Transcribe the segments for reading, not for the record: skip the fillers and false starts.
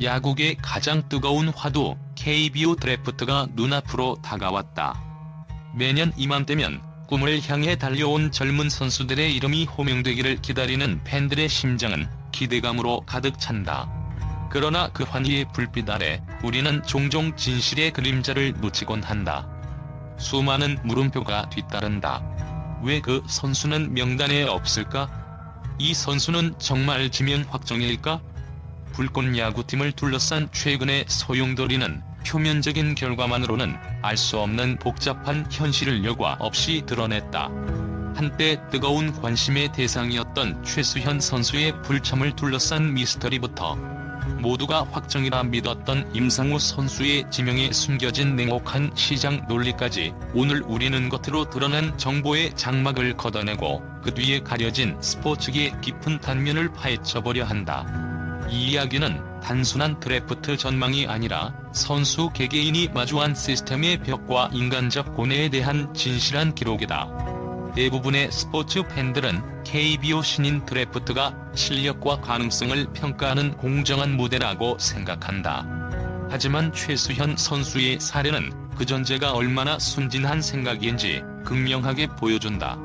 야구계 가장 뜨거운 화두 KBO 드래프트가 눈앞으로 다가왔다. 매년 이맘때면 꿈을 향해 달려온 젊은 선수들의 이름이 호명되기를 기다리는 팬들의 심장은 기대감으로 가득 찬다. 그러나 그 환희의 불빛 아래 우리는 종종 진실의 그림자를 놓치곤 한다. 수많은 물음표가 뒤따른다. 왜 그 선수는 명단에 없을까? 이 선수는 정말 지명 확정일까? 불꽃 야구팀을 둘러싼 최근의 소용돌이는 표면적인 결과만으로는 알 수 없는 복잡한 현실을 여과 없이 드러냈다. 한때 뜨거운 관심의 대상이었던 최수현 선수의 불참을 둘러싼 미스터리부터 모두가 확정이라 믿었던 임상우 선수의 지명에 숨겨진 냉혹한 시장 논리까지 오늘 우리는 겉으로 드러난 정보의 장막을 걷어내고 그 뒤에 가려진 스포츠계의 깊은 단면을 파헤쳐보려 한다. 이 이야기는 단순한 드래프트 전망이 아니라 선수 개개인이 마주한 시스템의 벽과 인간적 고뇌에 대한 진실한 기록이다. 대부분의 스포츠 팬들은 KBO 신인 드래프트가 실력과 가능성을 평가하는 공정한 무대라고 생각한다. 하지만 최수현 선수의 사례는 그 전제가 얼마나 순진한 생각인지 극명하게 보여준다.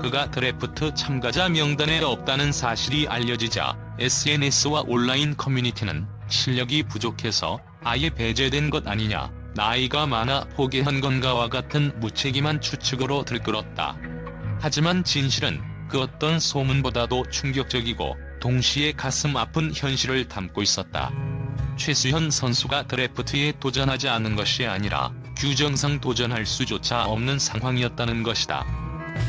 그가 드래프트 참가자 명단에 없다는 사실이 알려지자 SNS와 온라인 커뮤니티는 실력이 부족해서 아예 배제된 것 아니냐, 나이가 많아 포기한 건가와 같은 무책임한 추측으로 들끓었다. 하지만 진실은 그 어떤 소문보다도 충격적이고 동시에 가슴 아픈 현실을 담고 있었다. 최수현 선수가 드래프트에 도전하지 않은 것이 아니라 규정상 도전할 수조차 없는 상황이었다는 것이다.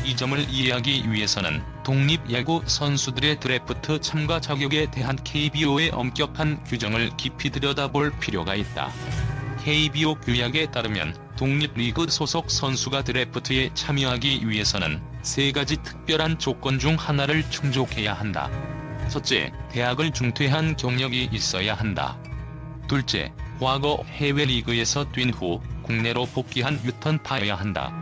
이 점을 이해하기 위해서는 독립야구 선수들의 드래프트 참가 자격에 대한 KBO의 엄격한 규정을 깊이 들여다볼 필요가 있다. KBO 규약에 따르면 독립리그 소속 선수가 드래프트에 참여하기 위해서는 세 가지 특별한 조건 중 하나를 충족해야 한다. 첫째, 대학을 중퇴한 경력이 있어야 한다. 둘째, 과거 해외 리그에서 뛴 후 국내로 복귀한 유턴파여야 한다.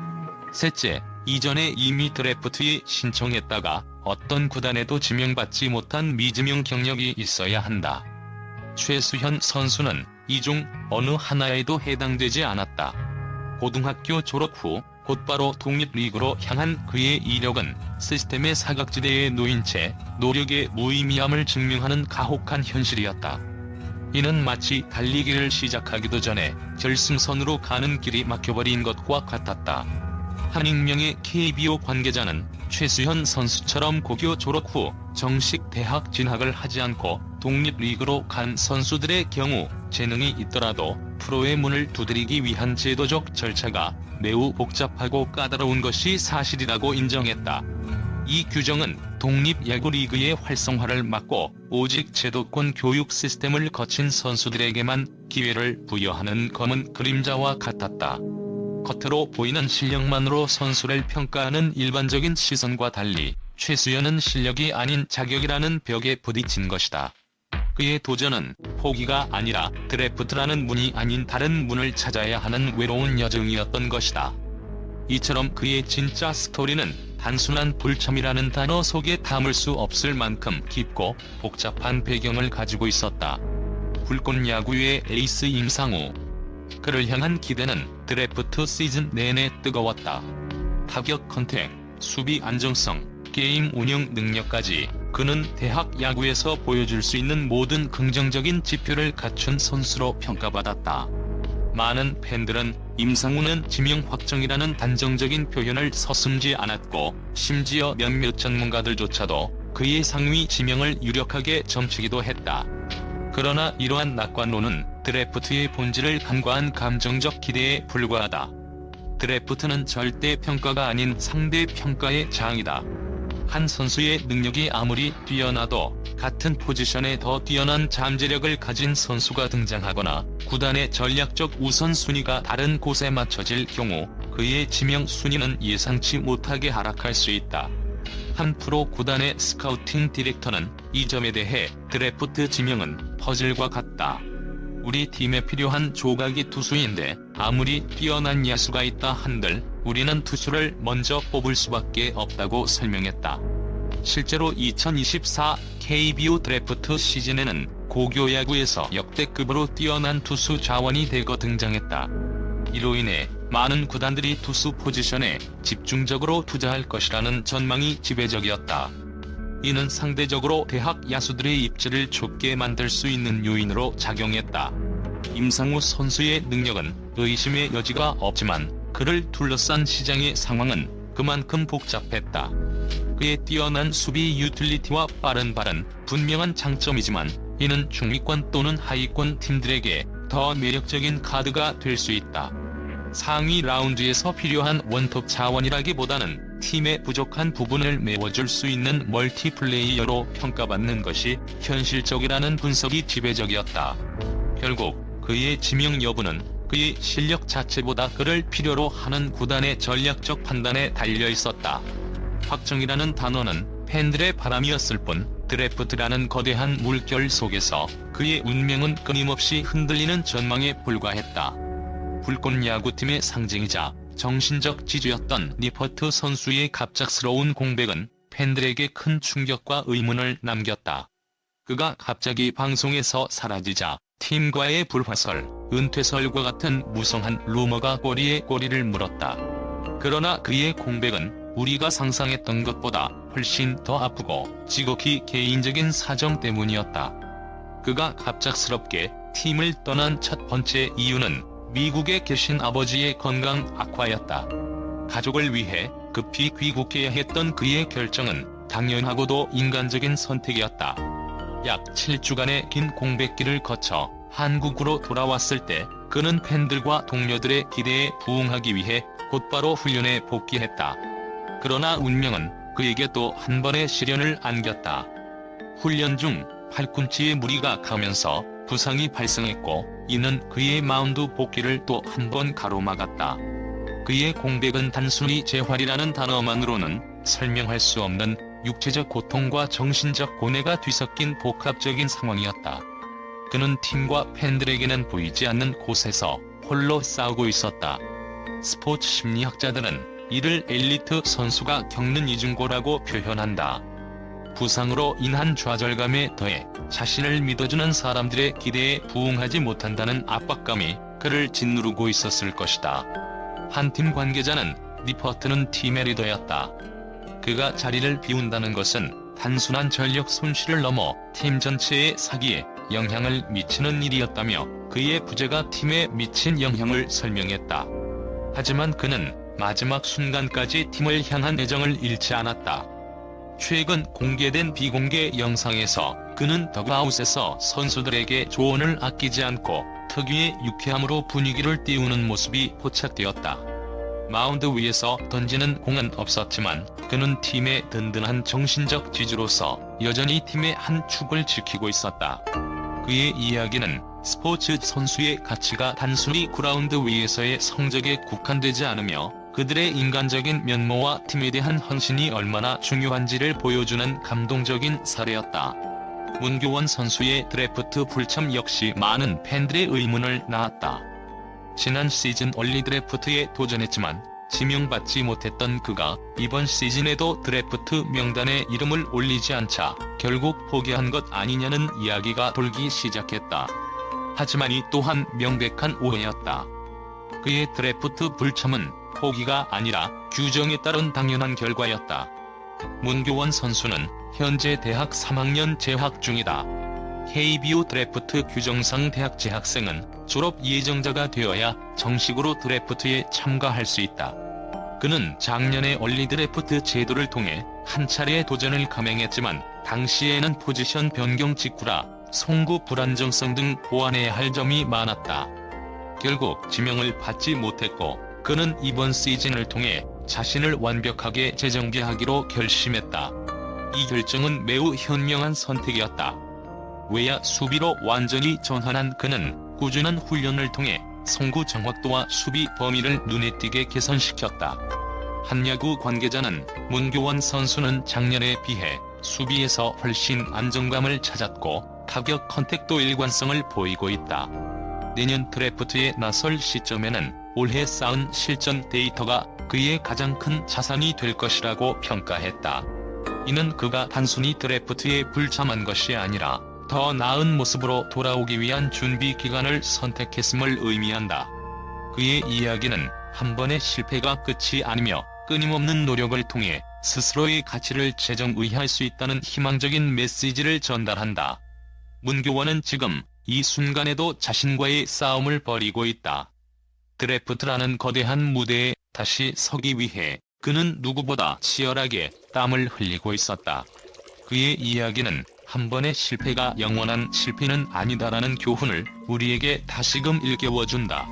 셋째, 이전에 이미 드래프트에 신청했다가 어떤 구단에도 지명받지 못한 미지명 경력이 있어야 한다. 최수현 선수는 이 중 어느 하나에도 해당되지 않았다. 고등학교 졸업 후 곧바로 독립리그로 향한 그의 이력은 시스템의 사각지대에 놓인 채 노력의 무의미함을 증명하는 가혹한 현실이었다. 이는 마치 달리기를 시작하기도 전에 결승선으로 가는 길이 막혀버린 것과 같았다. 한 익명의 KBO 관계자는 최수현 선수처럼 고교 졸업 후 정식 대학 진학을 하지 않고 독립리그로 간 선수들의 경우 재능이 있더라도 프로의 문을 두드리기 위한 제도적 절차가 매우 복잡하고 까다로운 것이 사실이라고 인정했다. 이 규정은 독립야구리그의 활성화를 막고 오직 제도권 교육 시스템을 거친 선수들에게만 기회를 부여하는 검은 그림자와 같았다. 겉으로 보이는 실력만으로 선수를 평가하는 일반적인 시선과 달리 최수현은 실력이 아닌 자격이라는 벽에 부딪힌 것이다. 그의 도전은 포기가 아니라 드래프트라는 문이 아닌 다른 문을 찾아야 하는 외로운 여정이었던 것이다. 이처럼 그의 진짜 스토리는 단순한 불참이라는 단어 속에 담을 수 없을 만큼 깊고 복잡한 배경을 가지고 있었다. 불꽃 야구의 에이스 임상우. 그를 향한 기대는 드래프트 시즌 내내 뜨거웠다. 타격 컨택, 수비 안정성, 게임 운영 능력까지 그는 대학 야구에서 보여줄 수 있는 모든 긍정적인 지표를 갖춘 선수로 평가받았다. 많은 팬들은 임상우는 지명 확정이라는 단정적인 표현을 서슴지 않았고 심지어 몇몇 전문가들조차도 그의 상위 지명을 유력하게 점치기도 했다. 그러나 이러한 낙관론은 드래프트의 본질을 간과한 감정적 기대에 불과하다. 드래프트는 절대 평가가 아닌 상대 평가의 장이다. 한 선수의 능력이 아무리 뛰어나도 같은 포지션에 더 뛰어난 잠재력을 가진 선수가 등장하거나 구단의 전략적 우선순위가 다른 곳에 맞춰질 경우 그의 지명 순위는 예상치 못하게 하락할 수 있다. 한 프로 구단의 스카우팅 디렉터는 이 점에 대해 드래프트 지명은 퍼즐과 같다. 우리 팀에 필요한 조각이 투수인데 아무리 뛰어난 야수가 있다 한들 우리는 투수를 먼저 뽑을 수밖에 없다고 설명했다. 실제로 2024 KBO 드래프트 시즌에는 고교 야구에서 역대급으로 뛰어난 투수 자원이 대거 등장했다. 이로 인해 많은 구단들이 투수 포지션에 집중적으로 투자할 것이라는 전망이 지배적이었다. 이는 상대적으로 대학 야수들의 입지를 좁게 만들 수 있는 요인으로 작용했다. 임상우 선수의 능력은 의심의 여지가 없지만 그를 둘러싼 시장의 상황은 그만큼 복잡했다. 그의 뛰어난 수비 유틸리티와 빠른 발은 분명한 장점이지만 이는 중위권 또는 하위권 팀들에게 더 매력적인 카드가 될 수 있다. 상위 라운드에서 필요한 원톱 자원이라기보다는 팀의 부족한 부분을 메워줄 수 있는 멀티플레이어로 평가받는 것이 현실적이라는 분석이 지배적이었다. 결국 그의 지명 여부는 그의 실력 자체보다 그를 필요로 하는 구단의 전략적 판단에 달려 있었다. 확정이라는 단어는 팬들의 바람이었을 뿐 드래프트라는 거대한 물결 속에서 그의 운명은 끊임없이 흔들리는 전망에 불과했다. 불꽃 야구팀의 상징이자 정신적 지주였던 니퍼트 선수의 갑작스러운 공백은 팬들에게 큰 충격과 의문을 남겼다. 그가 갑자기 방송에서 사라지자 팀과의 불화설, 은퇴설과 같은 무성한 루머가 꼬리에 꼬리를 물었다. 그러나 그의 공백은 우리가 상상했던 것보다 훨씬 더 아프고 지극히 개인적인 사정 때문이었다. 그가 갑작스럽게 팀을 떠난 첫 번째 이유는 미국에 계신 아버지의 건강 악화였다. 가족을 위해 급히 귀국해야 했던 그의 결정은 당연하고도 인간적인 선택이었다. 약 7주간의 긴 공백기를 거쳐 한국으로 돌아왔을 때 그는 팬들과 동료들의 기대에 부응하기 위해 곧바로 훈련에 복귀했다. 그러나 운명은 그에게 또 한 번의 시련을 안겼다. 훈련 중 팔꿈치에 무리가 가면서 부상이 발생했고 이는 그의 마운드 복귀를 또 한 번 가로막았다. 그의 공백은 단순히 재활이라는 단어만으로는 설명할 수 없는 육체적 고통과 정신적 고뇌가 뒤섞인 복합적인 상황이었다. 그는 팀과 팬들에게는 보이지 않는 곳에서 홀로 싸우고 있었다. 스포츠 심리학자들은 이를 엘리트 선수가 겪는 이중고라고 표현한다. 부상으로 인한 좌절감에 더해 자신을 믿어주는 사람들의 기대에 부응하지 못한다는 압박감이 그를 짓누르고 있었을 것이다. 한 팀 관계자는 니퍼트는 팀의 리더였다. 그가 자리를 비운다는 것은 단순한 전력 손실을 넘어 팀 전체의 사기에 영향을 미치는 일이었다며 그의 부재가 팀에 미친 영향을 설명했다. 하지만 그는 마지막 순간까지 팀을 향한 애정을 잃지 않았다. 최근 공개된 비공개 영상에서 그는 더그아웃에서 선수들에게 조언을 아끼지 않고 특유의 유쾌함으로 분위기를 띄우는 모습이 포착되었다. 마운드 위에서 던지는 공은 없었지만 그는 팀의 든든한 정신적 지주로서 여전히 팀의 한 축을 지키고 있었다. 그의 이야기는 스포츠 선수의 가치가 단순히 그라운드 위에서의 성적에 국한되지 않으며 그들의 인간적인 면모와 팀에 대한 헌신이 얼마나 중요한지를 보여주는 감동적인 사례였다. 문교원 선수의 드래프트 불참 역시 많은 팬들의 의문을 낳았다. 지난 시즌 얼리 드래프트에 도전했지만 지명받지 못했던 그가 이번 시즌에도 드래프트 명단에 이름을 올리지 않자 결국 포기한 것 아니냐는 이야기가 돌기 시작했다. 하지만 이 또한 명백한 오해였다. 그의 드래프트 불참은 포기가 아니라 규정에 따른 당연한 결과였다. 문교원 선수는 현재 대학 3학년 재학 중이다. KBO 드래프트 규정상 대학 재학생은 졸업 예정자가 되어야 정식으로 드래프트에 참가할 수 있다. 그는 작년에 얼리 드래프트 제도를 통해 한 차례 도전을 감행했지만 당시에는 포지션 변경 직후라 송구 불안정성 등 보완해야 할 점이 많았다. 결국 지명을 받지 못했고 그는 이번 시즌을 통해 자신을 완벽하게 재정비하기로 결심했다. 이 결정은 매우 현명한 선택이었다. 외야 수비로 완전히 전환한 그는 꾸준한 훈련을 통해 송구 정확도와 수비 범위를 눈에 띄게 개선시켰다. 한 야구 관계자는 문교원 선수는 작년에 비해 수비에서 훨씬 안정감을 찾았고 타격 컨택도 일관성을 보이고 있다. 내년 드래프트에 나설 시점에는 올해 쌓은 실전 데이터가 그의 가장 큰 자산이 될 것이라고 평가했다. 이는 그가 단순히 드래프트에 불참한 것이 아니라 더 나은 모습으로 돌아오기 위한 준비 기간을 선택했음을 의미한다. 그의 이야기는 한 번의 실패가 끝이 아니며 끊임없는 노력을 통해 스스로의 가치를 재정의할 수 있다는 희망적인 메시지를 전달한다. 문교원은 지금 이 순간에도 자신과의 싸움을 벌이고 있다. 드래프트라는 거대한 무대에 다시 서기 위해 그는 누구보다 치열하게 땀을 흘리고 있었다. 그의 이야기는 한 번의 실패가 영원한 실패는 아니다라는 교훈을 우리에게 다시금 일깨워준다.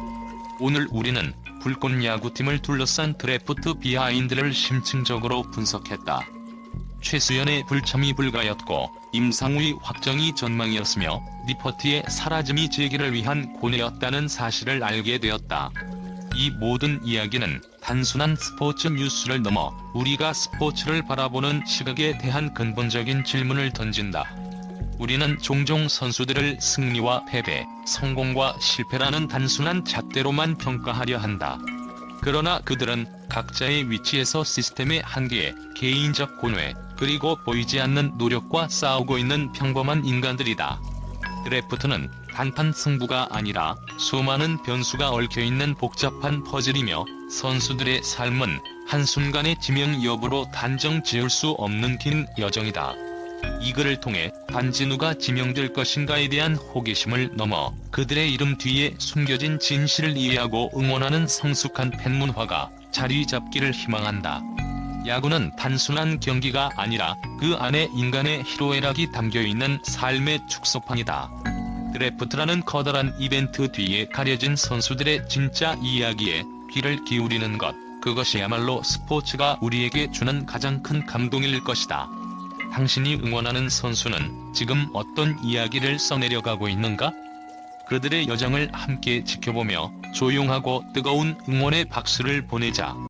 오늘 우리는 불꽃 야구팀을 둘러싼 드래프트 비하인드를 심층적으로 분석했다. 최수연의 불참이 불가였고 임상우의 확정이 전망이었으며 니퍼트의 사라짐이 재기를 위한 고뇌였다는 사실을 알게 되었다. 이 모든 이야기는 단순한 스포츠 뉴스를 넘어 우리가 스포츠를 바라보는 시각에 대한 근본적인 질문을 던진다. 우리는 종종 선수들을 승리와 패배, 성공과 실패라는 단순한 잣대로만 평가하려 한다. 그러나 그들은 각자의 위치에서 시스템의 한계, 개인적 고뇌, 그리고 보이지 않는 노력과 싸우고 있는 평범한 인간들이다. 드래프트는 단판 승부가 아니라 수많은 변수가 얽혀있는 복잡한 퍼즐이며 선수들의 삶은 한순간의 지명 여부로 단정 지을 수 없는 긴 여정이다. 이 글을 통해 단지 누가 지명될 것인가에 대한 호기심을 넘어 그들의 이름 뒤에 숨겨진 진실을 이해하고 응원하는 성숙한 팬문화가 자리 잡기를 희망한다. 야구는 단순한 경기가 아니라 그 안에 인간의 희로애락이 담겨있는 삶의 축소판이다. 드래프트라는 커다란 이벤트 뒤에 가려진 선수들의 진짜 이야기에 귀를 기울이는 것, 그것이야말로 스포츠가 우리에게 주는 가장 큰 감동일 것이다. 당신이 응원하는 선수는 지금 어떤 이야기를 써내려가고 있는가? 그들의 여정을 함께 지켜보며 조용하고 뜨거운 응원의 박수를 보내자.